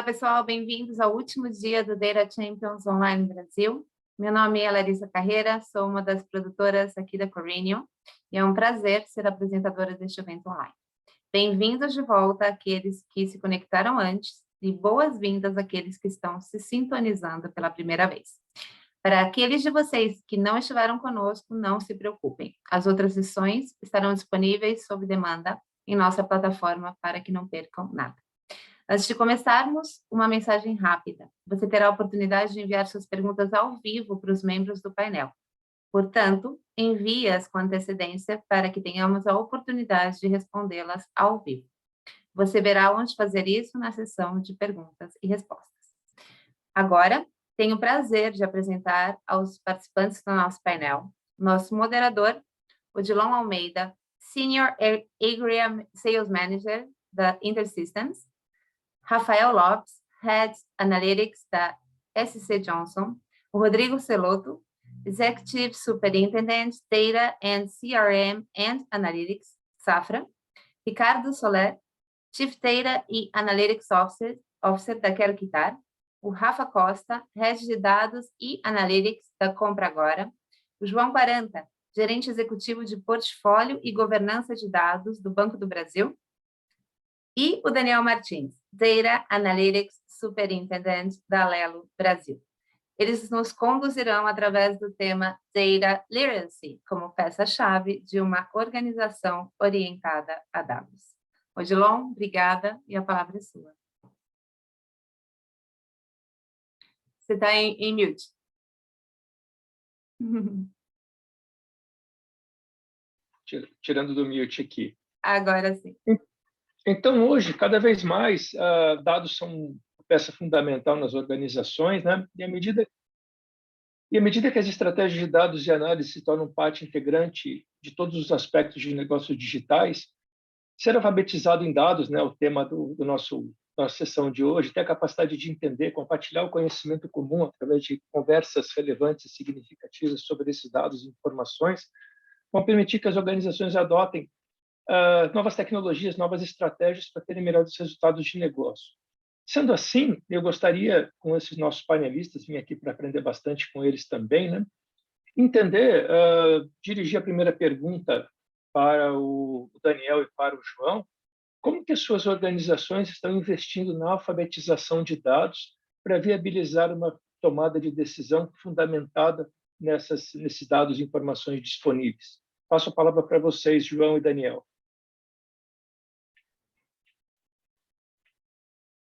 Olá, pessoal, bem-vindos ao último dia do Data Champions Online Brasil. Meu nome é Larissa Carreira, sou uma das produtoras aqui da Corinium e é um prazer ser apresentadora deste evento online. Bem-vindos de volta àqueles que se conectaram antes e boas-vindas àqueles que estão se sintonizando pela primeira vez. Para aqueles de vocês que não estiveram conosco, não se preocupem. As outras sessões estarão disponíveis sob demanda em nossa plataforma para que não percam nada. Antes de começarmos, uma mensagem rápida. Você terá a oportunidade de enviar suas perguntas ao vivo para os membros do painel. Portanto, envie-as com antecedência para que tenhamos a oportunidade de respondê-las ao vivo. Você verá onde fazer isso na sessão de perguntas e respostas. Agora, tenho o prazer de apresentar aos participantes do nosso painel, nosso moderador, Odilon Almeida, Senior Area Sales Manager da InterSystems, Rafael Lopes, Head Analytics da SC Johnson, o Rodrigo Celoto, Executive Superintendent Data and CRM and Analytics, Safra, Ricardo Soler, Chief Data e Analytics Officer da Quero Quitar, o Rafa Costa, Head de Dados e Analytics da Compra Agora, o João Quaranta, Gerente Executivo de Portfólio e Governança de Dados do Banco do Brasil, e o Daniel Martins, Data Analytics Superintendent da Alelo Brasil. Eles nos conduzirão através do tema Data Literacy, como peça-chave de uma organização orientada a dados. Odilon, obrigada, e a palavra é sua. Você está em mute. Tirando do mute aqui. Agora sim. Então, hoje, cada vez mais, dados são peça fundamental nas organizações, né? E à medida que as estratégias de dados e análise se tornam parte integrante de todos os aspectos de negócios digitais, ser alfabetizado em dados, né, o tema do nossa sessão de hoje, ter a capacidade de entender, compartilhar o conhecimento comum através de conversas relevantes e significativas sobre esses dados e informações, vão permitir que as organizações adotem novas tecnologias, novas estratégias para terem melhores resultados de negócio. Sendo assim, eu gostaria, com esses nossos panelistas, vim aqui para aprender bastante com eles também, né? Entender, dirigir a primeira pergunta para o Daniel e para o João, como que as suas organizações estão investindo na alfabetização de dados para viabilizar uma tomada de decisão fundamentada nesses dados e informações disponíveis? Passo a palavra para vocês, João e Daniel.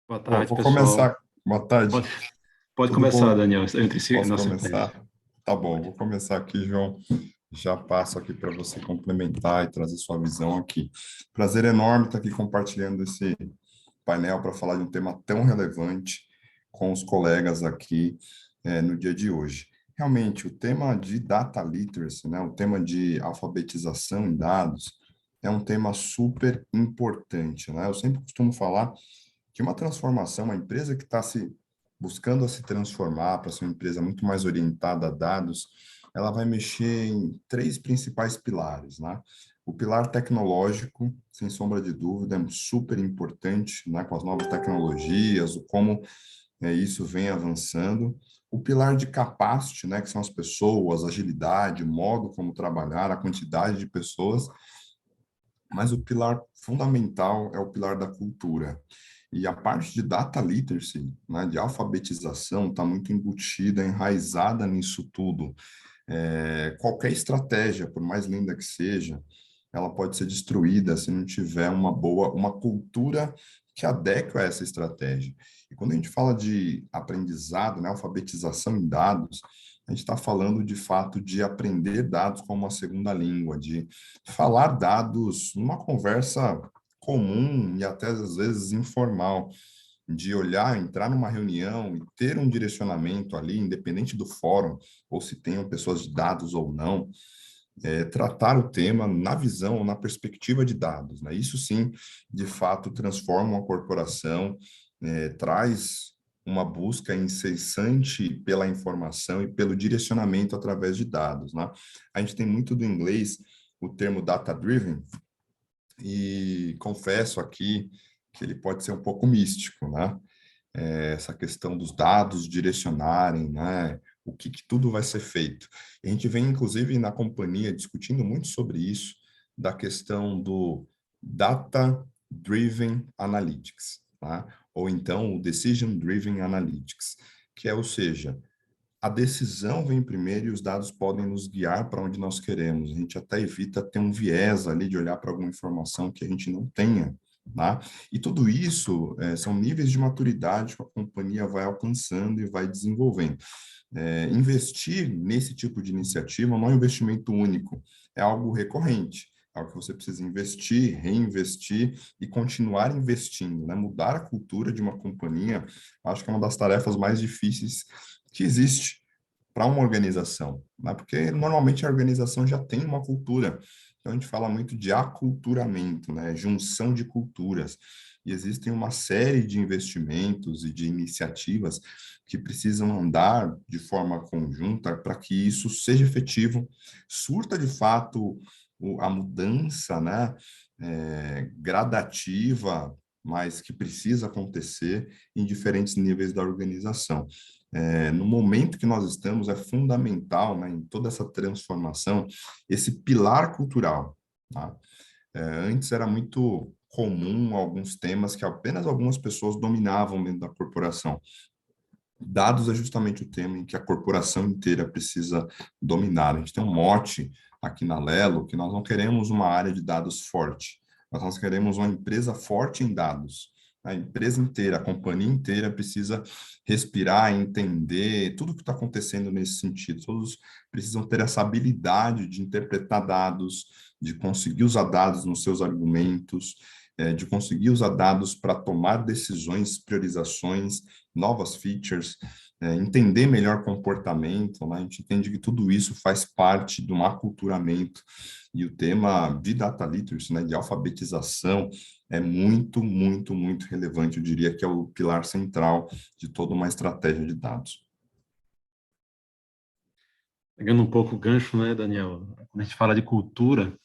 Boa tarde, vou pessoal. Começar. Boa tarde. Pode começar, bom? Daniel. Posso começar? Tá bom, vou começar aqui, João. Já passo aqui para você complementar e trazer sua visão aqui. Prazer enorme estar aqui compartilhando esse painel para falar de um tema tão relevante com os colegas aqui no dia de hoje. Realmente, o tema de data literacy, né, o tema de alfabetização em dados, é um tema super importante, né? Eu sempre costumo falar que uma transformação, uma empresa que está buscando se transformar para ser uma empresa muito mais orientada a dados, ela vai mexer em 3 principais pilares, né? O pilar tecnológico, sem sombra de dúvida, é super importante, né? Com as novas tecnologias, como isso vem avançando. O pilar de capacity, né? Que são as pessoas, agilidade, o modo como trabalhar, a quantidade de pessoas. Mas o pilar fundamental é o pilar da cultura. E a parte de data literacy, né, de alfabetização, está muito embutida, enraizada nisso tudo. Qualquer estratégia, por mais linda que seja, ela pode ser destruída se não tiver uma cultura que adeque a essa estratégia. E quando a gente fala de aprendizado, né, alfabetização em dados, a gente está falando, de fato, de aprender dados como uma segunda língua, de falar dados numa conversa comum e até, às vezes, informal, de olhar, entrar numa reunião e ter um direcionamento ali, independente do fórum, ou se tenham pessoas de dados ou não, tratar o tema na visão ou na perspectiva de dados, né? Isso sim, de fato, transforma uma corporação, traz uma busca incessante pela informação e pelo direcionamento através de dados, né? A gente tem muito do inglês o termo data-driven, e confesso aqui que ele pode ser um pouco místico, né? essa questão dos dados direcionarem, né, o que tudo vai ser feito. A gente vem, inclusive, na companhia discutindo muito sobre isso, da questão do Data Driven Analytics, tá? Ou então o Decision Driven Analytics, que é, ou seja, a decisão vem primeiro e os dados podem nos guiar para onde nós queremos. A gente até evita ter um viés ali de olhar para alguma informação que a gente não tenha, tá? E tudo isso são níveis de maturidade que a companhia vai alcançando e vai desenvolvendo. Investir nesse tipo de iniciativa não é um investimento único, é algo recorrente. É algo que você precisa investir, reinvestir e continuar investindo, né? Mudar a cultura de uma companhia, acho que é uma das tarefas mais difíceis que existe para uma organização, né? Porque normalmente a organização já tem uma cultura. Então a gente fala muito de aculturamento, né? Junção de culturas. E existem uma série de investimentos e de iniciativas que precisam andar de forma conjunta para que isso seja efetivo, surta de fato a mudança, né? Gradativa, mas que precisa acontecer em diferentes níveis da organização. No momento que nós estamos, é fundamental, né, em toda essa transformação, esse pilar cultural. Tá? Antes era muito comum alguns temas que apenas algumas pessoas dominavam dentro da corporação. Dados é justamente o tema em que a corporação inteira precisa dominar. A gente tem um mote aqui na Lelo que nós não queremos uma área de dados forte, mas nós queremos uma empresa forte em dados. A empresa inteira, a companhia inteira precisa respirar, entender tudo o que está acontecendo nesse sentido. Todos precisam ter essa habilidade de interpretar dados, de conseguir usar dados nos seus argumentos, de conseguir usar dados para tomar decisões, priorizações, novas features, entender melhor comportamento, né? A gente entende que tudo isso faz parte de um aculturamento e o tema de data literacy, né, de alfabetização, é muito, muito, muito relevante. Eu diria que é o pilar central de toda uma estratégia de dados. Pegando um pouco o gancho, né, Daniel? Quando a gente fala de cultura,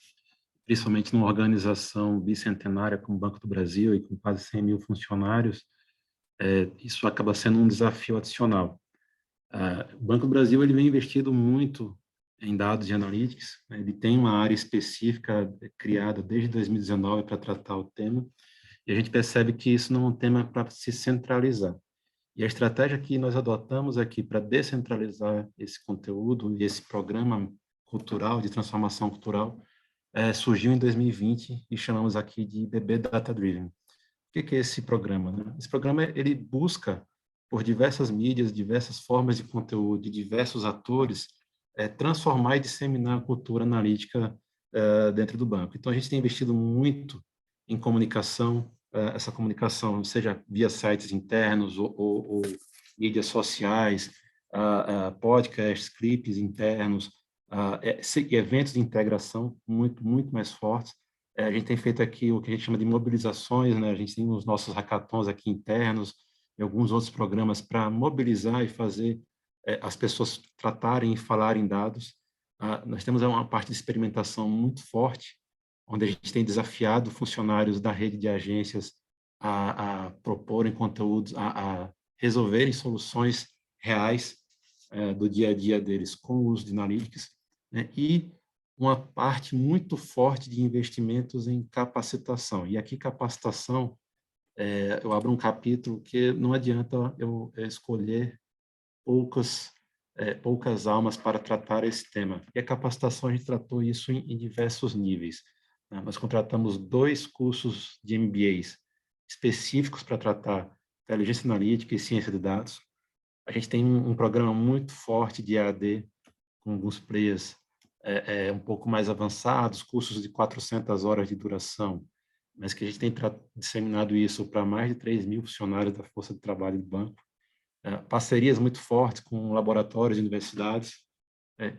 principalmente numa organização bicentenária como o Banco do Brasil e com quase 100 mil funcionários, isso acaba sendo um desafio adicional. O Banco do Brasil ele vem investindo muito em dados e analytics, né? Ele tem uma área específica criada desde 2019 para tratar o tema, e a gente percebe que isso não é um tema para se centralizar. E a estratégia que nós adotamos aqui para descentralizar esse conteúdo e esse programa cultural, de transformação cultural, surgiu em 2020 e chamamos aqui de BB Data Driven. O que é esse programa, né? Esse programa ele busca, por diversas mídias, diversas formas de conteúdo, de diversos atores, transformar e disseminar a cultura analítica dentro do banco. Então, a gente tem investido muito em comunicação, essa comunicação, seja via sites internos ou mídias sociais, podcasts, clipes internos, eventos de integração muito, muito mais fortes. A gente tem feito aqui o que a gente chama de mobilizações, né? A gente tem os nossos hackathons aqui internos e alguns outros programas para mobilizar e fazer as pessoas tratarem e falarem dados. Nós temos uma parte de experimentação muito forte, onde a gente tem desafiado funcionários da rede de agências a proporem conteúdos, a resolverem soluções reais do dia a dia deles com o uso de analytics, né? E uma parte muito forte de investimentos em capacitação. E aqui, capacitação, eu abro um capítulo que não adianta eu escolher poucas almas para tratar esse tema. E a capacitação, a gente tratou isso em diversos níveis. Né? Nós contratamos 2 cursos de MBAs específicos para tratar inteligência analítica e ciência de dados. A gente tem um programa muito forte de EAD, com alguns players um pouco mais avançados, cursos de 400 horas de duração, mas que a gente tem disseminado isso para mais de 3 mil funcionários da força de trabalho do banco. Parcerias muito fortes com laboratórios e universidades.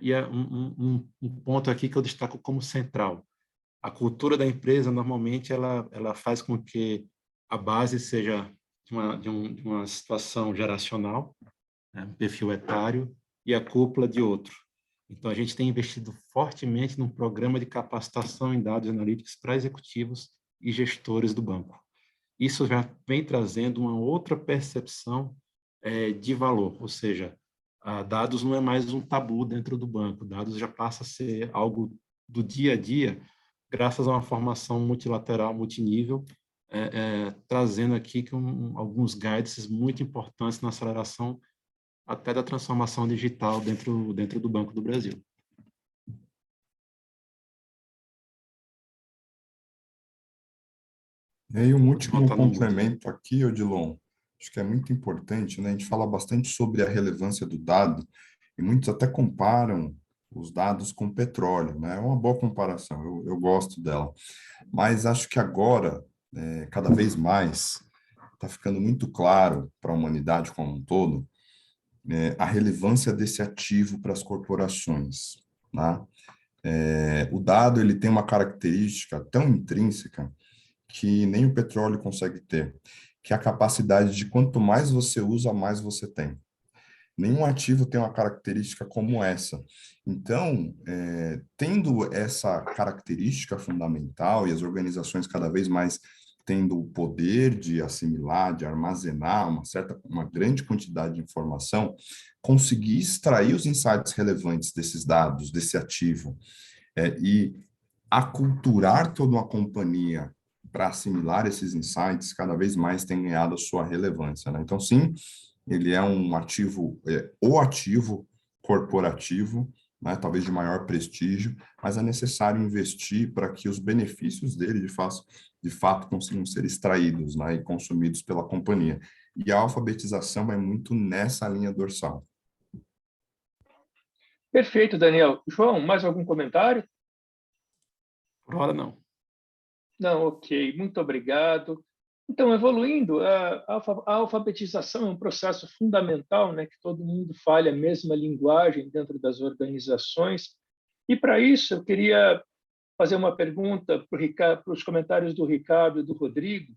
E um ponto aqui que eu destaco como central. A cultura da empresa, normalmente, ela faz com que a base seja de uma situação geracional, né, um perfil etário, e a cúpula de outro. Então, a gente tem investido fortemente num programa de capacitação em dados analíticos para executivos e gestores do banco. isso já vem trazendo uma outra percepção de valor, ou seja, dados não é mais um tabu dentro do banco, dados já passa a ser algo do dia a dia, graças a uma formação multilateral, multinível, trazendo aqui alguns guides muito importantes na aceleração até da transformação digital dentro do Banco do Brasil. E aí, um último complemento aqui, Odilon, acho que é muito importante, né? A gente fala bastante sobre a relevância do dado, e muitos até comparam os dados com petróleo, né? É uma boa comparação, eu gosto dela. Mas acho que agora, cada vez mais, está ficando muito claro para a humanidade como um todo, a relevância desse ativo para as corporações, né? O dado ele tem uma característica tão intrínseca que nem o petróleo consegue ter, que é a capacidade de quanto mais você usa, mais você tem. Nenhum ativo tem uma característica como essa. Então, tendo essa característica fundamental e as organizações cada vez mais tendo o poder de assimilar, de armazenar uma grande quantidade de informação, conseguir extrair os insights relevantes desses dados, desse ativo, e aculturar toda uma companhia para assimilar esses insights, cada vez mais tem ganhado a sua relevância, né? Então, sim, ele é um ativo, o ativo corporativo, né, talvez de maior prestígio, mas é necessário investir para que os benefícios dele, de fato, consigam ser extraídos, né, e consumidos pela companhia. E a alfabetização vai muito nessa linha dorsal. Perfeito, Daniel. João, mais algum comentário? Por hora, não. Não, ok. Muito obrigado. Então, evoluindo, a alfabetização é um processo fundamental, né, que todo mundo fale a mesma linguagem dentro das organizações. E, para isso, eu queria fazer uma pergunta para os comentários do Ricardo e do Rodrigo.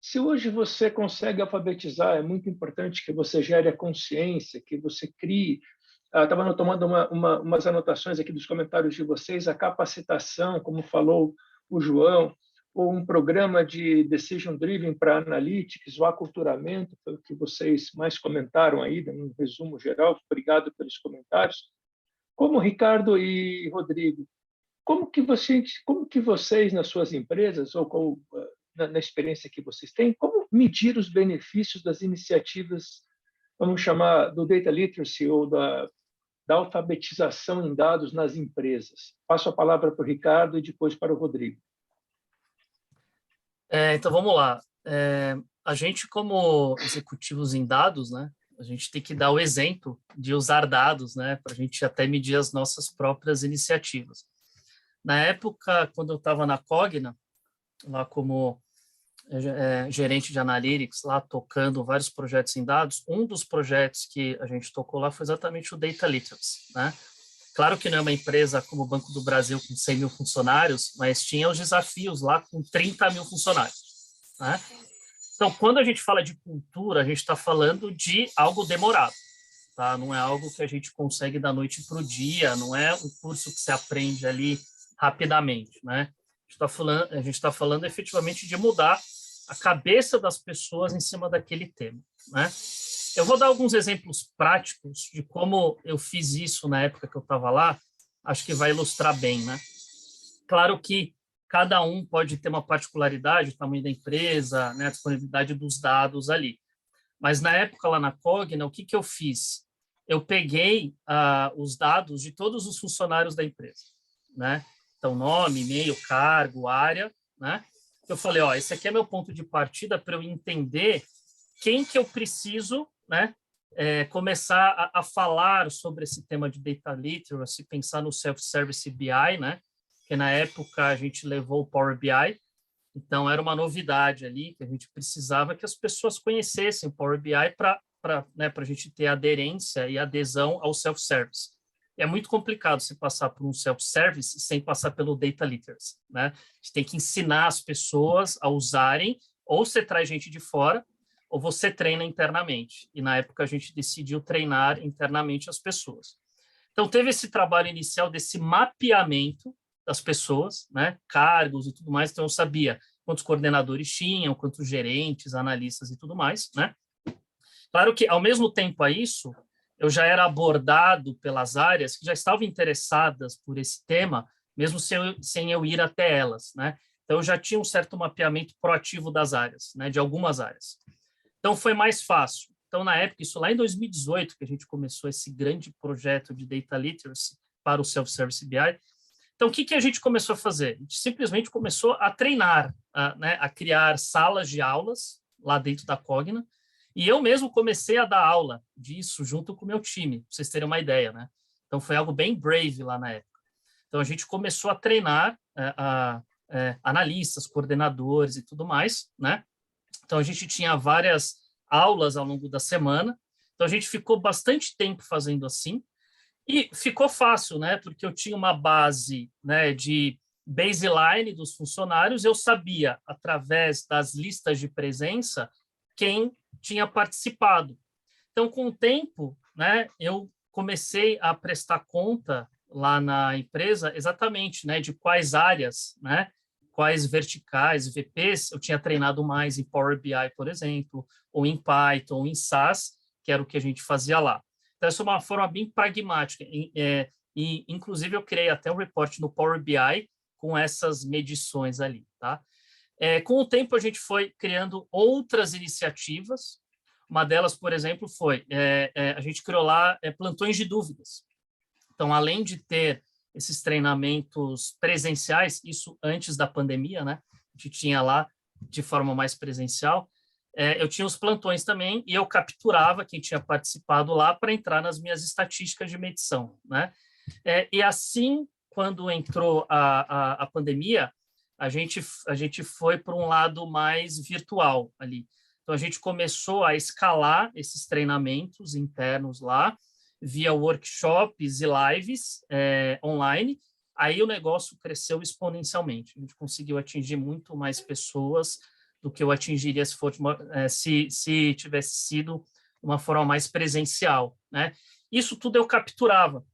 Se hoje você consegue alfabetizar, é muito importante que você gere a consciência, que você crie. Estava tomando umas anotações aqui dos comentários de vocês, a capacitação, como falou o João, ou um programa de decision driven para analytics, o aculturamento, foi o que vocês mais comentaram aí, num resumo geral. Obrigado pelos comentários. Como Ricardo e Rodrigo, como que vocês nas suas empresas ou na experiência que vocês têm, como medir os benefícios das iniciativas, vamos chamar do data literacy ou da alfabetização em dados nas empresas? Passo a palavra para o Ricardo e depois para o Rodrigo. Então, vamos lá. A gente, como executivos em dados, né, a gente tem que dar o exemplo de usar dados, né, para a gente até medir as nossas próprias iniciativas. Na época, quando eu estava na Cogna, lá como gerente de analytics, lá tocando vários projetos em dados, um dos projetos que a gente tocou lá foi exatamente o Data Literacy, né? Claro que não é uma empresa como o Banco do Brasil com 100 mil funcionários, mas tinha os desafios lá com 30 mil funcionários, né? Então, quando a gente fala de cultura, a gente está falando de algo demorado, tá? Não é algo que a gente consegue da noite para o dia, não é um curso que você aprende ali rapidamente, né? A gente está falando efetivamente de mudar a cabeça das pessoas em cima daquele tema, né? Eu vou dar alguns exemplos práticos de como eu fiz isso na época que eu estava lá, acho que vai ilustrar bem, né? Claro que cada um pode ter uma particularidade, o tamanho da empresa, né, a disponibilidade dos dados ali. Mas na época lá na Cogna, o que eu fiz? Eu peguei os dados de todos os funcionários da empresa, né? Então, nome, e-mail, cargo, área, né? Eu falei, esse aqui é meu ponto de partida para eu entender quem que eu preciso, né, começar a falar sobre esse tema de data literacy, pensar no self-service BI, né, que na época a gente levou o Power BI, então era uma novidade ali, que a gente precisava que as pessoas conhecessem o Power BI para a gente ter aderência e adesão ao self-service. É muito complicado você passar por um self-service sem passar pelo data literacy, né? Você tem que ensinar as pessoas a usarem, ou você traz gente de fora, ou você treina internamente. E na época a gente decidiu treinar internamente as pessoas. Então teve esse trabalho inicial desse mapeamento das pessoas, né? Cargos e tudo mais. Então eu sabia quantos coordenadores tinham, quantos gerentes, analistas e tudo mais, né? Claro que, ao mesmo tempo a isso, eu já era abordado pelas áreas que já estavam interessadas por esse tema, mesmo sem eu ir até elas, né? Então, eu já tinha um certo mapeamento proativo das áreas, né? De algumas áreas. Então, foi mais fácil. Então, na época, isso lá em 2018, que a gente começou esse grande projeto de Data Literacy para o Self-Service BI. Então, o que a gente começou a fazer? A gente simplesmente começou a treinar, a criar salas de aulas lá dentro da Cogna, e eu mesmo comecei a dar aula disso junto com o meu time, para vocês terem uma ideia, né? Então, foi algo bem brave lá na época. Então, a gente começou a treinar analistas, coordenadores e tudo mais, né? Então, a gente tinha várias aulas ao longo da semana. Então, a gente ficou bastante tempo fazendo assim. E ficou fácil, né? Porque eu tinha uma base, né, de baseline dos funcionários, eu sabia, através das listas de presença, quem tinha participado. Então, com o tempo, né, eu comecei a prestar conta lá na empresa exatamente, né, de quais áreas, né, quais verticais, VPs, eu tinha treinado mais em Power BI, por exemplo, ou em Python, ou em SAS, que era o que a gente fazia lá. Então, essa é uma forma bem pragmática. E, inclusive, eu criei até um report no Power BI com essas medições ali. Tá? Com o tempo, a gente foi criando outras iniciativas. Uma delas, por exemplo, foi a gente criou lá plantões de dúvidas. Então, além de ter esses treinamentos presenciais, isso antes da pandemia, né? A gente tinha lá de forma mais presencial. Eu tinha os plantões também e eu capturava quem tinha participado lá para entrar nas minhas estatísticas de medição, né? E assim, quando entrou a pandemia, a gente foi para um lado mais virtual ali. Então, a gente começou a escalar esses treinamentos internos lá, via workshops e lives online. Aí o negócio cresceu exponencialmente. A gente conseguiu atingir muito mais pessoas do que eu atingiria se tivesse sido uma forma mais presencial, né? Isso tudo eu capturava.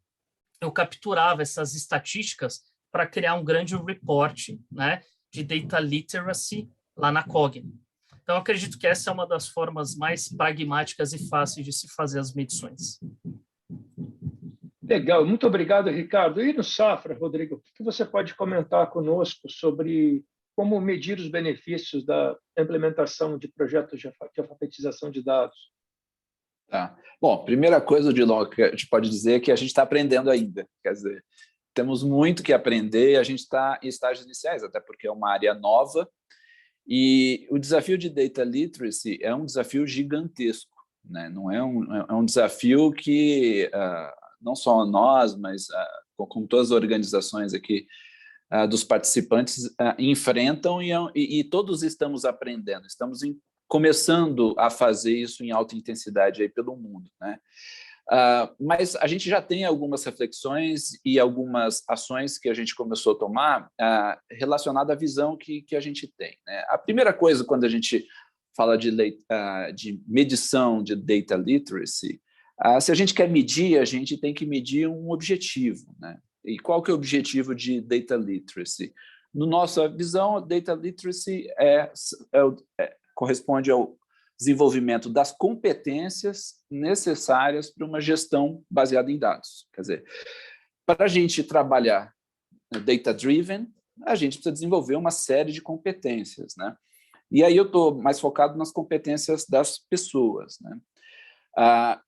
Eu capturava essas estatísticas para criar um grande report, né, de data literacy lá na Cogna. Então, eu acredito que essa é uma das formas mais pragmáticas e fáceis de se fazer as medições. Legal, muito obrigado, Ricardo. E no Safra, Rodrigo, o que você pode comentar conosco sobre como medir os benefícios da implementação de projetos de alfabetização de dados? Tá. Bom, primeira coisa, Odilon, que a gente pode dizer é que a gente está aprendendo ainda. Quer dizer, temos muito que aprender e a gente está em estágios iniciais, até porque é uma área nova. E o desafio de Data Literacy é um desafio gigantesco, né? Não é um desafio que não só nós, mas como todas as organizações aqui dos participantes enfrentam e todos estamos aprendendo, começando a fazer isso em alta intensidade aí pelo mundo, né? Mas a gente já tem algumas reflexões e algumas ações que a gente começou a tomar relacionada à visão que a gente tem, né? A primeira coisa, quando a gente fala de medição de Data Literacy, se a gente quer medir, a gente tem que medir um objetivo, né? E qual que é o objetivo de Data Literacy? No nossa visão, Data Literacy corresponde ao desenvolvimento das competências necessárias para uma gestão baseada em dados. Quer dizer, para a gente trabalhar data-driven, a gente precisa desenvolver uma série de competências, né? E aí eu estou mais focado nas competências das pessoas, né?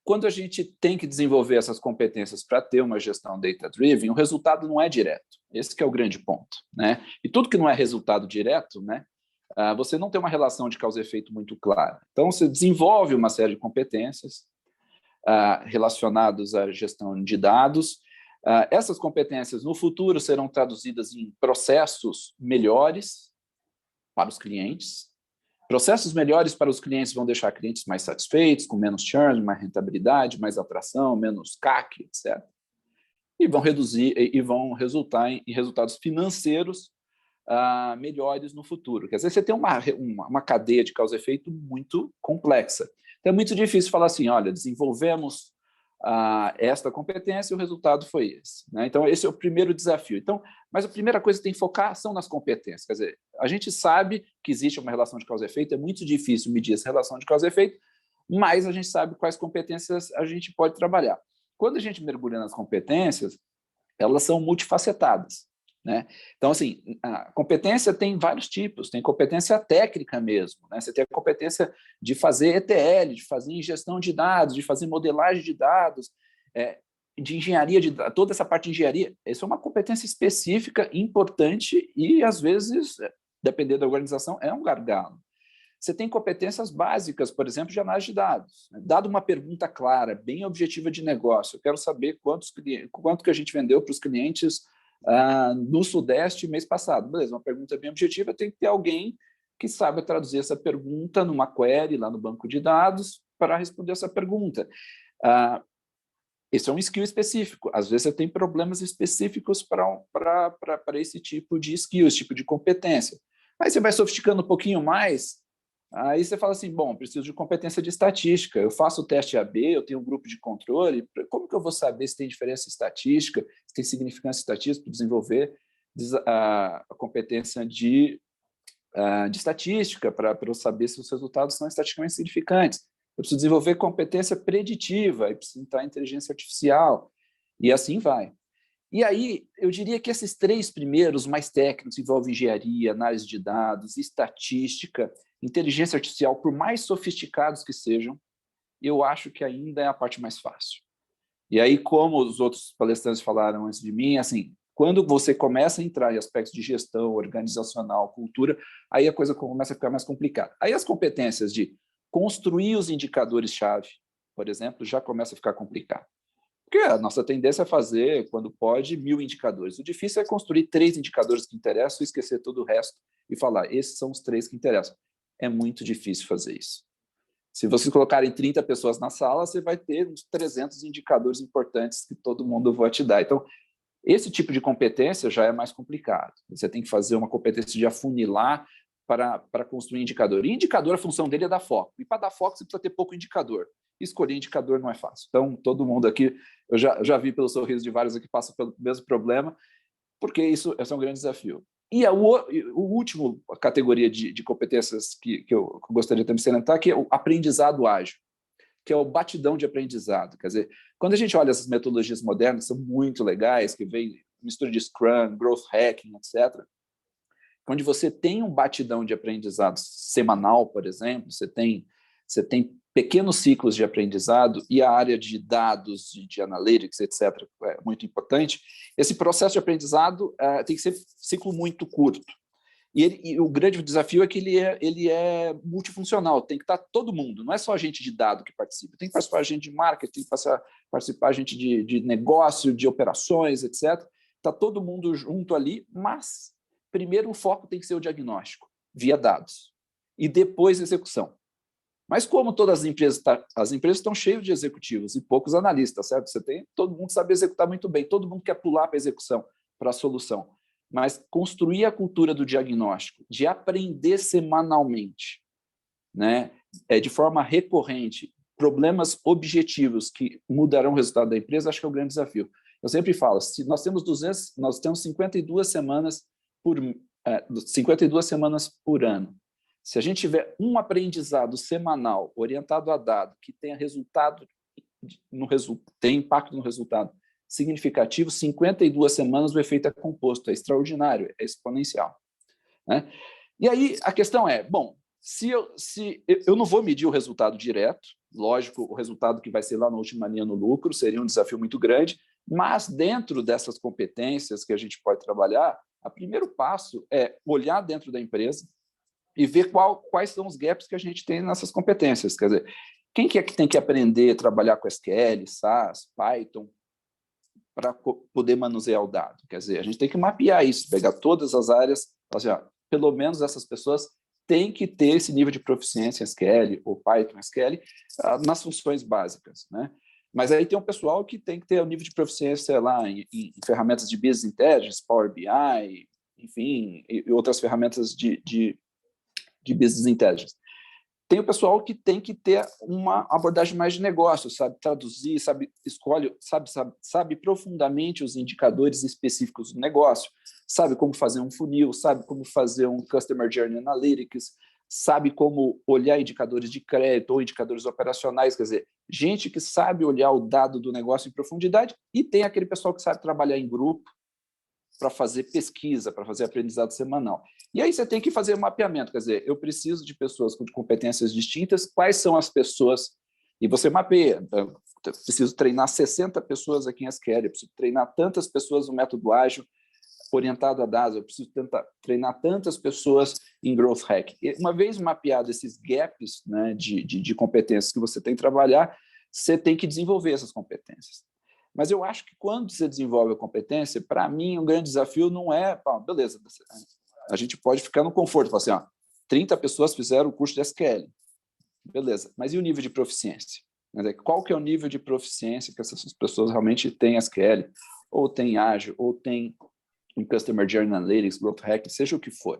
Quando a gente tem que desenvolver essas competências para ter uma gestão data-driven, o resultado não é direto. Esse que é o grande ponto, né? E tudo que não é resultado direto, né, você não tem uma relação de causa e efeito muito clara. Então, você desenvolve uma série de competências relacionadas à gestão de dados. Essas competências, no futuro, serão traduzidas em processos melhores para os clientes. Processos melhores para os clientes vão deixar clientes mais satisfeitos, com menos churn, mais rentabilidade, mais atração, menos CAC, etc. E vão resultar em resultados financeiros melhores no futuro. Quer dizer, você tem uma cadeia de causa e efeito muito complexa. Então, é muito difícil falar assim, olha, desenvolvemos esta competência, o resultado foi esse, né? Então, esse é o primeiro desafio. Então, mas a primeira coisa que tem que focar são nas competências. Quer dizer, a gente sabe que existe uma relação de causa e efeito, é muito difícil medir essa relação de causa e efeito, mas a gente sabe quais competências a gente pode trabalhar. Quando a gente mergulha nas competências, elas são multifacetadas, né? Então, assim, a competência tem vários tipos, tem competência técnica mesmo, né? Você tem a competência de fazer ETL, de fazer ingestão de dados, de fazer modelagem de dados, de engenharia, toda essa parte de engenharia. Isso é uma competência específica, importante e, às vezes, dependendo da organização, é um gargalo. Você tem competências básicas, por exemplo, de análise de dados. Dado uma pergunta clara, bem objetiva de negócio, eu quero saber quanto que a gente vendeu para os clientes no Sudeste mês passado. Beleza, uma pergunta bem objetiva, tem que ter alguém que saiba traduzir essa pergunta numa query lá no banco de dados para responder essa pergunta. Esse é um skill específico. Às vezes você tem problemas específicos para esse tipo de skill, esse tipo de competência. Aí você vai sofisticando um pouquinho mais, aí você fala assim, bom, preciso de competência de estatística, eu faço o teste AB, eu tenho um grupo de controle, como que eu vou saber se tem diferença estatística, se tem significância estatística para desenvolver a competência de estatística, para eu saber se os resultados são estatisticamente significantes. Eu preciso desenvolver competência preditiva, eu preciso entrar em inteligência artificial, e assim vai. E aí, eu diria que esses três primeiros, mais técnicos, envolvem engenharia, análise de dados, estatística, inteligência artificial, por mais sofisticados que sejam, eu acho que ainda é a parte mais fácil. E aí, como os outros palestrantes falaram antes de mim, assim, quando você começa a entrar em aspectos de gestão, organizacional, cultura, aí a coisa começa a ficar mais complicada. Aí as competências de construir os indicadores-chave, por exemplo, já começa a ficar complicado. Porque a nossa tendência é fazer, quando pode, 1000 indicadores. O difícil é construir 3 indicadores que interessam e esquecer todo o resto e falar, esses são os 3 que interessam. É muito difícil fazer isso. Se vocês colocarem 30 pessoas na sala, você vai ter uns 300 indicadores importantes que todo mundo vai te dar. Então, esse tipo de competência já é mais complicado. Você tem que fazer uma competência de afunilar para construir indicador. E indicador, a função dele é dar foco. E para dar foco, você precisa ter pouco indicador. Escolher indicador não é fácil. Então, todo mundo aqui, eu já vi pelo sorriso de vários aqui, passa pelo mesmo problema, porque esse é um grande desafio. E a última categoria de competências que eu gostaria também de salientar, que é o aprendizado ágil, que é o batidão de aprendizado. Quer dizer, quando a gente olha essas metodologias modernas, são muito legais, que vem mistura de Scrum, Growth Hacking, etc., onde você tem um batidão de aprendizado semanal, por exemplo, você tem pequenos ciclos de aprendizado e a área de dados, de analytics, etc., é muito importante. Esse processo de aprendizado tem que ser ciclo muito curto. E o grande desafio é que ele é multifuncional, tem que estar todo mundo, não é só a gente de dado que participa, tem que participar a gente de marketing, tem que participar a gente de negócio, de operações, etc. Está todo mundo junto ali, mas primeiro o foco tem que ser o diagnóstico, via dados, e depois a execução. Mas como todas as empresas estão cheias de executivos e poucos analistas, certo? Todo mundo sabe executar muito bem, todo mundo quer pular para a execução, para a solução. Mas construir a cultura do diagnóstico, de aprender semanalmente, né, de forma recorrente, problemas objetivos que mudarão o resultado da empresa, acho que é o grande desafio. Eu sempre falo, se nós temos 52 semanas por ano. Se a gente tiver um aprendizado semanal orientado a dado que tenha tem impacto no resultado significativo, 52 semanas o efeito é composto, é extraordinário, é exponencial, né? E aí a questão é, bom, se eu não vou medir o resultado direto, lógico, o resultado que vai ser lá na última linha no lucro seria um desafio muito grande, mas dentro dessas competências que a gente pode trabalhar, o primeiro passo é olhar dentro da empresa e ver quais são os gaps que a gente tem nessas competências. Quer dizer, quem que é que tem que aprender a trabalhar com SQL, SAS, Python, para poder manusear o dado? Quer dizer, a gente tem que mapear isso, pegar todas as áreas, assim, pelo menos essas pessoas têm que ter esse nível de proficiência em SQL ou Python, SQL, nas funções básicas, né? Mas aí tem um pessoal que tem que ter o nível de proficiência lá em ferramentas de Business Intelligence, Power BI, enfim, e outras ferramentas de Business Intelligence. Tem o pessoal que tem que ter uma abordagem mais de negócio, sabe traduzir, sabe profundamente os indicadores específicos do negócio, sabe como fazer um funil, sabe como fazer um Customer Journey Analytics, sabe como olhar indicadores de crédito ou indicadores operacionais, quer dizer, gente que sabe olhar o dado do negócio em profundidade, e tem aquele pessoal que sabe trabalhar em grupo para fazer pesquisa, para fazer aprendizado semanal. E aí você tem que fazer um mapeamento, quer dizer, eu preciso de pessoas com competências distintas, quais são as pessoas, e você mapeia. Eu preciso treinar 60 pessoas aqui em SQL, eu preciso treinar tantas pessoas no método ágil orientado a dados, eu preciso treinar tantas pessoas em Growth Hack. E uma vez mapeado esses gaps, né, de competências que você tem que trabalhar, você tem que desenvolver essas competências. Mas eu acho que quando você desenvolve a competência, para mim, um grande desafio não é, beleza, a gente pode ficar no conforto, falar assim, 30 pessoas fizeram o curso de SQL, beleza, mas e o nível de proficiência? Qual que é o nível de proficiência que essas pessoas realmente têm SQL, ou têm Ágil, ou têm em Customer Journey Analytics, Growth Hack, seja o que for.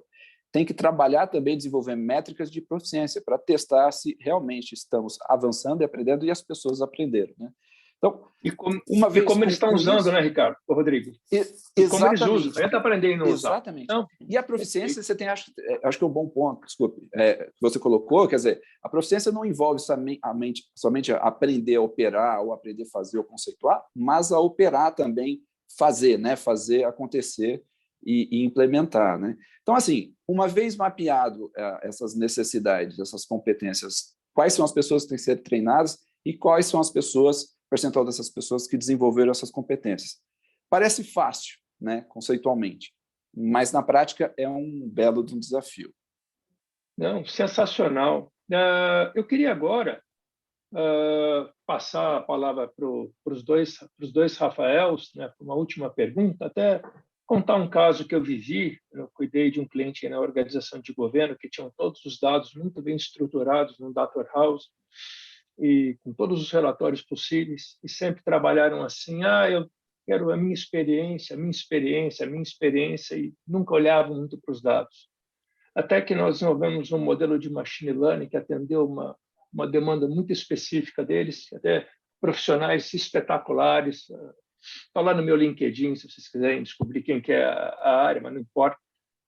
Tem que trabalhar também, desenvolver métricas de proficiência para testar se realmente estamos avançando e aprendendo e as pessoas aprenderam, né? Então, como eles estão usando, isso, né, Ricardo? Rodrigo? Exatamente. Como eles usam, a gente está aprendendo a usar. Exatamente. Não, e a proficiência, você tem, acho que é um bom ponto, desculpe, que você colocou, quer dizer, a proficiência não envolve somente aprender a operar ou aprender a fazer ou conceituar, mas a operar também, fazer, né, fazer acontecer e implementar, né? Então, assim, uma vez mapeado essas necessidades, essas competências, quais são as pessoas que têm que ser treinadas e quais são as pessoas, percentual dessas pessoas que desenvolveram essas competências. Parece fácil, né, conceitualmente, mas na prática é um belo desafio. Não, sensacional. Eu queria agora passar a palavra para os dois Rafaels, né, para uma última pergunta, até contar um caso que eu vivi. Eu cuidei de um cliente na organização de governo que tinham todos os dados muito bem estruturados no Data Warehouse, e com todos os relatórios possíveis, e sempre trabalharam assim, eu quero a minha experiência, e nunca olhavam muito para os dados. Até que nós desenvolvemos um modelo de machine learning que atendeu uma demanda muito específica deles, até profissionais espetaculares. Está lá no meu LinkedIn, se vocês quiserem descobrir quem que é a área, mas não importa.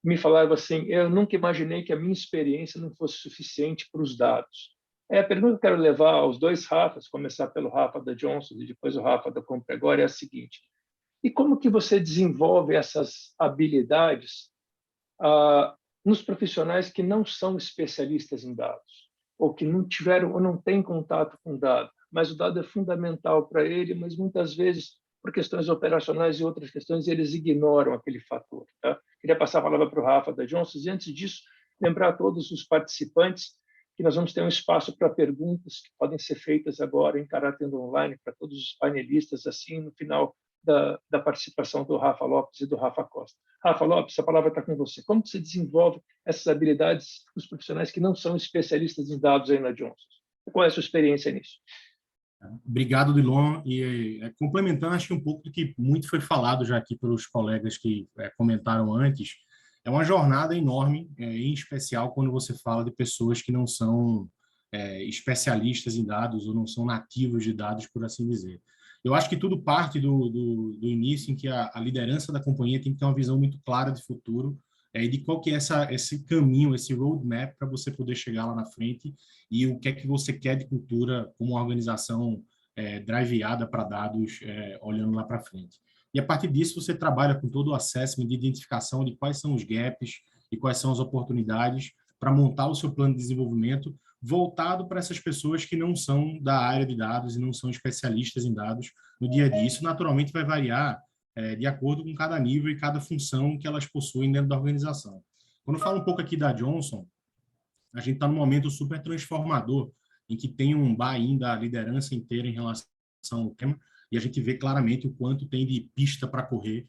Me falaram assim, eu nunca imaginei que a minha experiência não fosse suficiente para os dados. A pergunta que eu quero levar aos dois Rafas, começar pelo Rafa da Johnson e depois o Rafa da Compregor, é a seguinte: e como que você desenvolve essas habilidades nos profissionais que não são especialistas em dados, ou que não tiveram ou não têm contato com dado, mas o dado é fundamental para ele, mas muitas vezes, por questões operacionais e outras questões, eles ignoram aquele fator. Tá? Queria passar a palavra para o Rafa da Johnson, e antes disso, lembrar a todos os participantes que nós vamos ter um espaço para perguntas que podem ser feitas agora em caráter online para todos os panelistas, assim, no final da participação do Rafa Lopes e do Rafa Costa. Rafa Lopes, a palavra está com você. Como você desenvolve essas habilidades para os profissionais que não são especialistas em dados aí na Johnson? Qual é a sua experiência nisso? Obrigado, Dilon. E complementando, acho que um pouco do que muito foi falado já aqui pelos colegas que comentaram antes, é uma jornada enorme, em especial quando você fala de pessoas que não são especialistas em dados ou não são nativos de dados, por assim dizer. Eu acho que tudo parte do início em que a liderança da companhia tem que ter uma visão muito clara de futuro e de qual que é esse caminho, esse roadmap para você poder chegar lá na frente e o que é que você quer de cultura como uma organização driveada para dados, olhando lá para frente. E a partir disso você trabalha com todo o assessment de identificação de quais são os gaps e quais são as oportunidades para montar o seu plano de desenvolvimento voltado para essas pessoas que não são da área de dados e não são especialistas em dados no dia a dia. Isso naturalmente vai variar de acordo com cada nível e cada função que elas possuem dentro da organização. Quando eu falo um pouco aqui da Johnson, a gente está num momento super transformador em que tem um buy-in da liderança inteira em relação ao tema e a gente vê claramente o quanto tem de pista para correr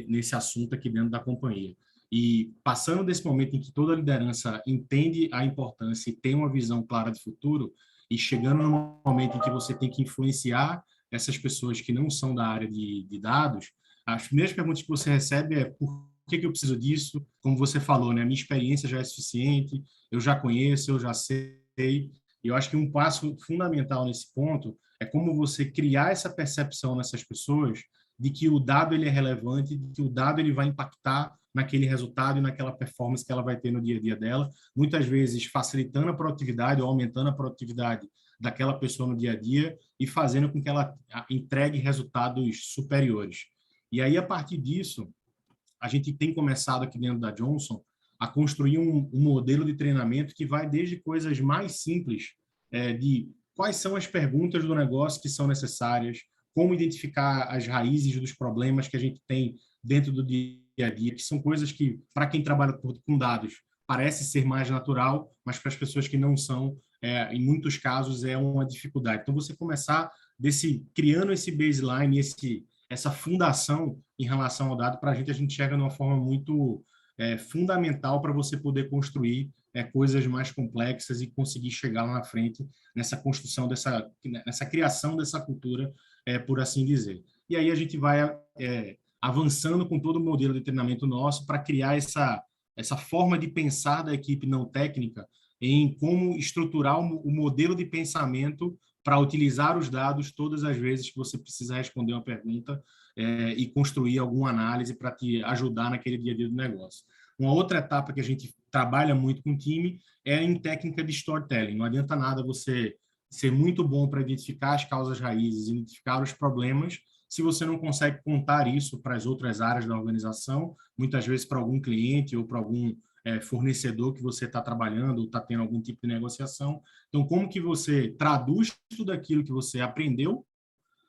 nesse assunto aqui dentro da companhia. E passando desse momento em que toda a liderança entende a importância e tem uma visão clara de futuro, e chegando no momento em que você tem que influenciar essas pessoas que não são da área de dados, as primeiras perguntas que você recebe é por que eu preciso disso? Como você falou, né? A minha experiência já é suficiente, eu já conheço, eu já sei. E eu acho que um passo fundamental nesse ponto é como você criar essa percepção nessas pessoas de que o dado ele é relevante, de que o dado ele vai impactar naquele resultado e naquela performance que ela vai ter no dia a dia dela, muitas vezes facilitando a produtividade ou aumentando a produtividade daquela pessoa no dia a dia e fazendo com que ela entregue resultados superiores. E aí, a partir disso, a gente tem começado aqui dentro da Johnson a construir um modelo de treinamento que vai desde coisas mais simples, de quais são as perguntas do negócio que são necessárias, como identificar as raízes dos problemas que a gente tem dentro do dia a dia, que são coisas que, para quem trabalha com dados, parece ser mais natural, mas para as pessoas que não são, em muitos casos, é uma dificuldade. Então, você começar criando esse baseline, essa fundação em relação ao dado, para a gente chega de uma forma muito fundamental para você poder construir coisas mais complexas e conseguir chegar lá na frente nessa construção nessa criação dessa cultura, por assim dizer. E aí a gente vai avançando com todo o modelo de treinamento nosso para criar essa forma de pensar da equipe não técnica em como estruturar o modelo de pensamento para utilizar os dados todas as vezes que você precisa responder uma pergunta e construir alguma análise para te ajudar naquele dia a dia do negócio. Uma outra etapa que a gente trabalha muito com o time é em técnica de storytelling. Não adianta nada você ser muito bom para identificar as causas raízes, identificar os problemas, se você não consegue contar isso para as outras áreas da organização, muitas vezes para algum cliente ou para algum fornecedor que você está trabalhando ou está tendo algum tipo de negociação. Então, como que você traduz tudo aquilo que você aprendeu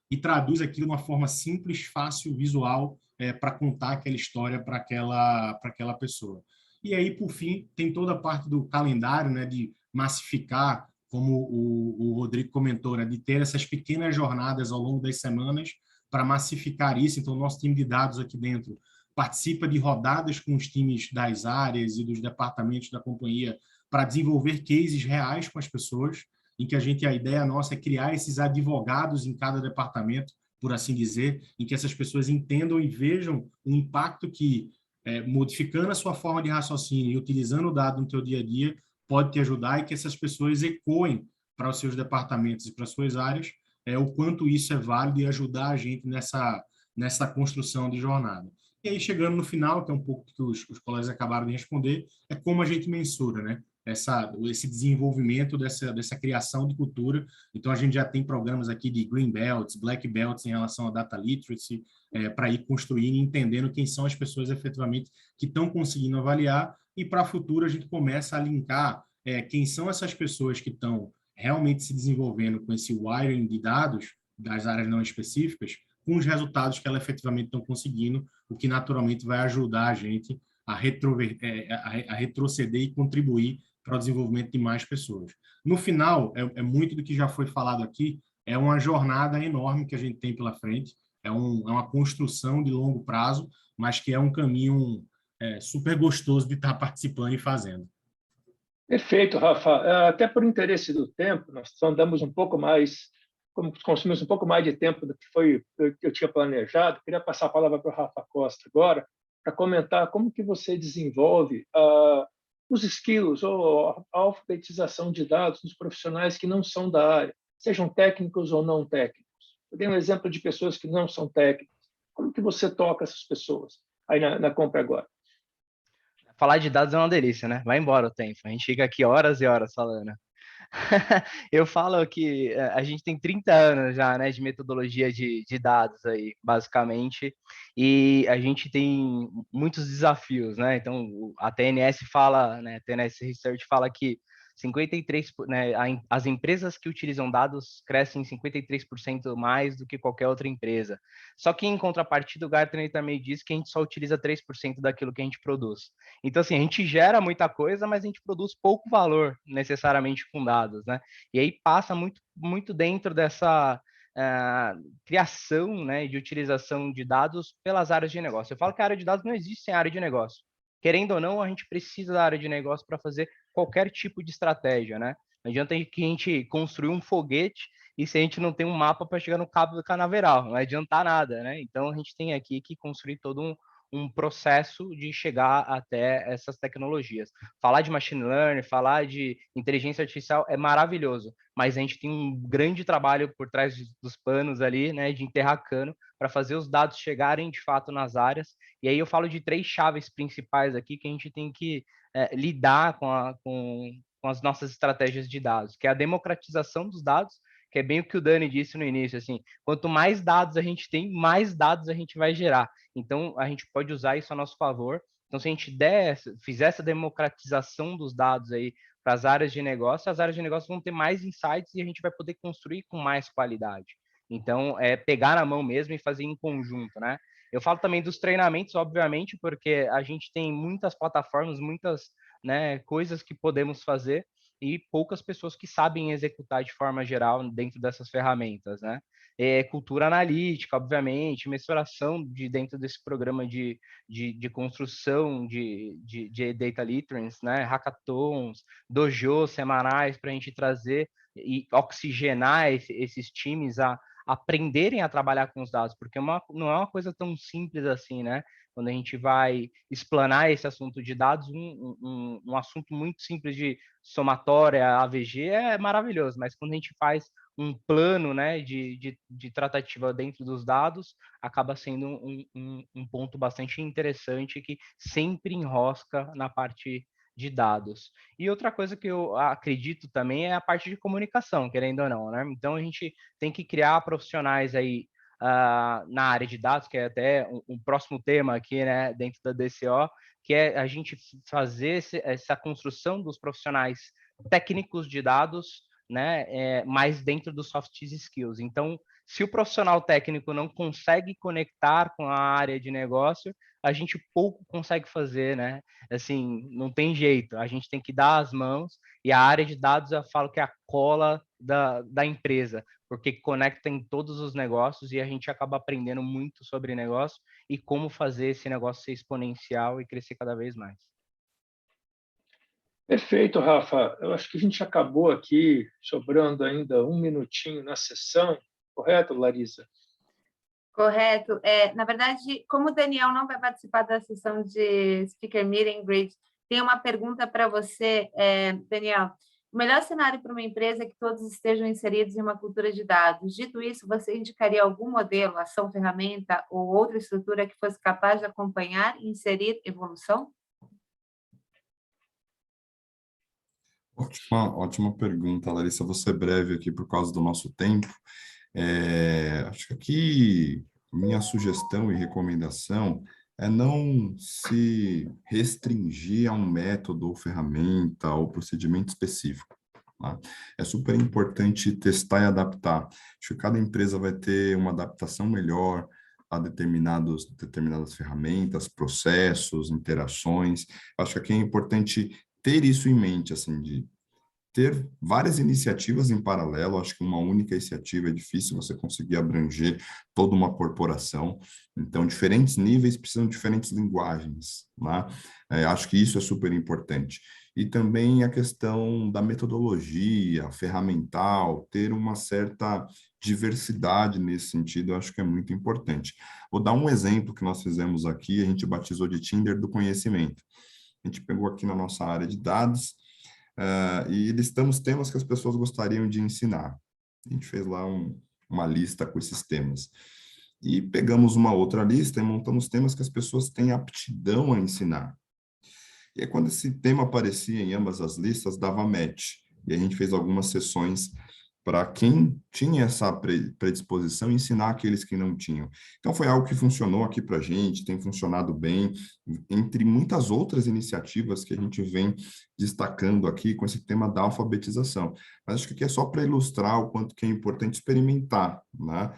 e traduz aquilo de uma forma simples, fácil, visual, para contar aquela história para aquela pessoa. E aí, por fim, tem toda a parte do calendário, né, de massificar, como o Rodrigo comentou, né, de ter essas pequenas jornadas ao longo das semanas para massificar isso. Então, o nosso time de dados aqui dentro participa de rodadas com os times das áreas e dos departamentos da companhia para desenvolver cases reais com as pessoas, em que a ideia nossa é criar esses advogados em cada departamento, por assim dizer, em que essas pessoas entendam e vejam o impacto que, modificando a sua forma de raciocínio e utilizando o dado no teu dia a dia, pode te ajudar, e que essas pessoas ecoem para os seus departamentos e para as suas áreas o quanto isso é válido e ajudar a gente nessa construção de jornada. E aí, chegando no final, que é um pouco que os colegas acabaram de responder, é como a gente mensura, né? Esse desenvolvimento dessa criação de cultura. Então, a gente já tem programas aqui de Green Belts, Black Belts em relação a Data Literacy, para ir construindo e entendendo quem são as pessoas efetivamente que estão conseguindo avaliar, e para o futuro a gente começa a linkar quem são essas pessoas que estão realmente se desenvolvendo com esse wiring de dados das áreas não específicas, com os resultados que elas efetivamente estão conseguindo, o que naturalmente vai ajudar a gente a retroceder e contribuir para o desenvolvimento de mais pessoas. No final, é muito do que já foi falado aqui, é uma jornada enorme que a gente tem pela frente, é uma construção de longo prazo, mas que é um caminho super gostoso de estar participando e fazendo. Perfeito, Rafa. Até por interesse do tempo, nós andamos um pouco mais, como consumimos um pouco mais de tempo do que eu tinha planejado. Queria passar a palavra para o Rafa Costa agora, para comentar como que você desenvolve os skills ou a alfabetização de dados dos profissionais que não são da área, sejam técnicos ou não técnicos. Eu dei um exemplo de pessoas que não são técnicas. Como que você toca essas pessoas aí na Compre Agora? Falar de dados é uma delícia, né? Vai embora o tempo. A gente fica aqui horas e horas falando. Eu falo que a gente tem 30 anos já, né, de metodologia de dados aí, basicamente, e a gente tem muitos desafios, né? Então, a TNS fala, né, a TNS Research fala que 53, né, as empresas que utilizam dados crescem 53% mais do que qualquer outra empresa. Só que, em contrapartida, o Gartner também diz que a gente só utiliza 3% daquilo que a gente produz. Então, assim, a gente gera muita coisa, mas a gente produz pouco valor, necessariamente, com dados, né? E aí passa muito dentro dessa criação, né, de utilização de dados pelas áreas de negócio. Eu falo que a área de dados não existe sem área de negócio. Querendo ou não, a gente precisa da área de negócio para fazer qualquer tipo de estratégia, né? Não adianta que a gente construir um foguete e se a gente não tem um mapa para chegar no Cabo do Canaveral, não vai adiantar nada, né? Então, a gente tem aqui que construir todo um processo de chegar até essas tecnologias. Falar de machine learning, falar de inteligência artificial é maravilhoso, mas a gente tem um grande trabalho por trás dos panos ali, né, de enterrar cano, para fazer os dados chegarem de fato nas áreas. E aí eu falo de 3 chaves principais aqui que a gente tem que lidar com as nossas estratégias de dados, que é a democratização dos dados, que é bem o que o Dani disse no início, assim, quanto mais dados a gente tem, mais dados a gente vai gerar. Então, a gente pode usar isso a nosso favor. Então, se a gente fizer essa democratização dos dados aí para as áreas de negócio, as áreas de negócio vão ter mais insights e a gente vai poder construir com mais qualidade. Então, é pegar na mão mesmo e fazer em conjunto, né? Eu falo também dos treinamentos, obviamente, porque a gente tem muitas plataformas, muitas, né, coisas que podemos fazer e poucas pessoas que sabem executar de forma geral dentro dessas ferramentas, né? Cultura analítica, obviamente, mensuração dentro desse programa de construção de data literacy, né? Hackathons, dojos semanais para a gente trazer e oxigenar esses times a aprenderem a trabalhar com os dados, porque não é uma coisa tão simples assim, né? Quando a gente vai explanar esse assunto de dados, um assunto muito simples de somatória, AVG, é maravilhoso, mas quando a gente faz um plano, né, de tratativa dentro dos dados, acaba sendo um ponto bastante interessante que sempre enrosca na parte de dados. E outra coisa que eu acredito também é a parte de comunicação, querendo ou não, né? Então a gente tem que criar profissionais aí na área de dados, que é até um próximo tema aqui, né, dentro da DCO, que é a gente fazer essa construção dos profissionais técnicos de dados, né, mais dentro dos soft skills. Então, se o profissional técnico não consegue conectar com a área de negócio, a gente pouco consegue fazer, né? Assim, não tem jeito, a gente tem que dar as mãos, e a área de dados eu falo que é a cola da empresa, porque conecta em todos os negócios e a gente acaba aprendendo muito sobre negócio e como fazer esse negócio ser exponencial e crescer cada vez mais. Perfeito, Rafa. Eu acho que a gente acabou aqui, sobrando ainda um minutinho na sessão. Correto, Larissa? Correto. Na verdade, como o Daniel não vai participar da sessão de Speaker Meeting Grid, tem uma pergunta para você, Daniel. O melhor cenário para uma empresa é que todos estejam inseridos em uma cultura de dados. Dito isso, você indicaria algum modelo, ação, ferramenta ou outra estrutura que fosse capaz de acompanhar e inserir evolução? Ótima pergunta, Larissa. Vou ser breve aqui por causa do nosso tempo. Acho que aqui minha sugestão e recomendação é não se restringir a um método ou ferramenta ou procedimento específico. Tá? É super importante testar e adaptar. Acho que cada empresa vai ter uma adaptação melhor a determinadas ferramentas, processos, interações. Acho que aqui é importante ter isso em mente, assim, de ter várias iniciativas em paralelo. Acho que uma única iniciativa é difícil você conseguir abranger toda uma corporação. Então, diferentes níveis precisam de diferentes linguagens, né? Acho que isso é super importante. E também a questão da metodologia ferramental, ter uma certa diversidade nesse sentido, eu acho que é muito importante. Vou dar um exemplo que nós fizemos aqui, a gente batizou de Tinder do conhecimento. A gente pegou aqui na nossa área de dados, e listamos temas que as pessoas gostariam de ensinar. A gente fez lá uma lista com esses temas. E pegamos uma outra lista e montamos temas que as pessoas têm aptidão a ensinar. E aí, quando esse tema aparecia em ambas as listas, dava match. E a gente fez algumas sessões para quem tinha essa predisposição ensinar aqueles que não tinham. Então, foi algo que funcionou aqui para a gente, tem funcionado bem, entre muitas outras iniciativas que a gente vem destacando aqui com esse tema da alfabetização. Mas acho que aqui é só para ilustrar o quanto que é importante experimentar, né?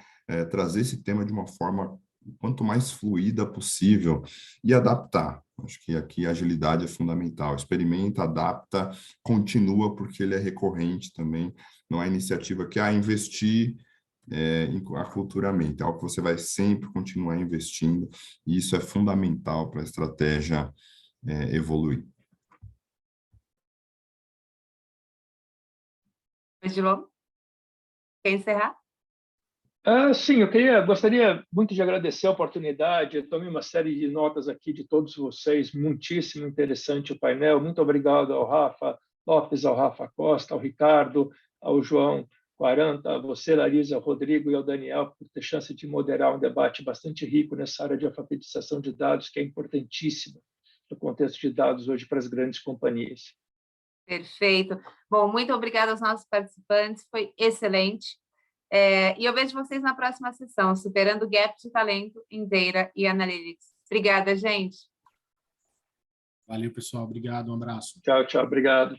Trazer esse tema de uma forma o quanto mais fluida possível e adaptar. Acho que aqui a agilidade é fundamental. Experimenta, adapta, continua, porque ele é recorrente também. Não é iniciativa que investir aculturamento. É algo que você vai sempre continuar investindo, e isso é fundamental para a estratégia evoluir. Edilon, quer encerrar? Sim, gostaria muito de agradecer a oportunidade. Eu tomei uma série de notas aqui de todos vocês, muitíssimo interessante o painel. Muito obrigado ao Rafa Lopes, ao Rafa Costa, ao Ricardo, ao João Quaranta, a você, Larisa, ao Rodrigo e ao Daniel, por ter chance de moderar um debate bastante rico nessa área de alfabetização de dados, que é importantíssima no contexto de dados hoje para as grandes companhias. Perfeito. Bom, muito obrigada aos nossos participantes, foi excelente. E eu vejo vocês na próxima sessão, superando o gap de talento em Data e Analytics. Obrigada, gente. Valeu, pessoal. Obrigado. Um abraço. Tchau, tchau. Obrigado.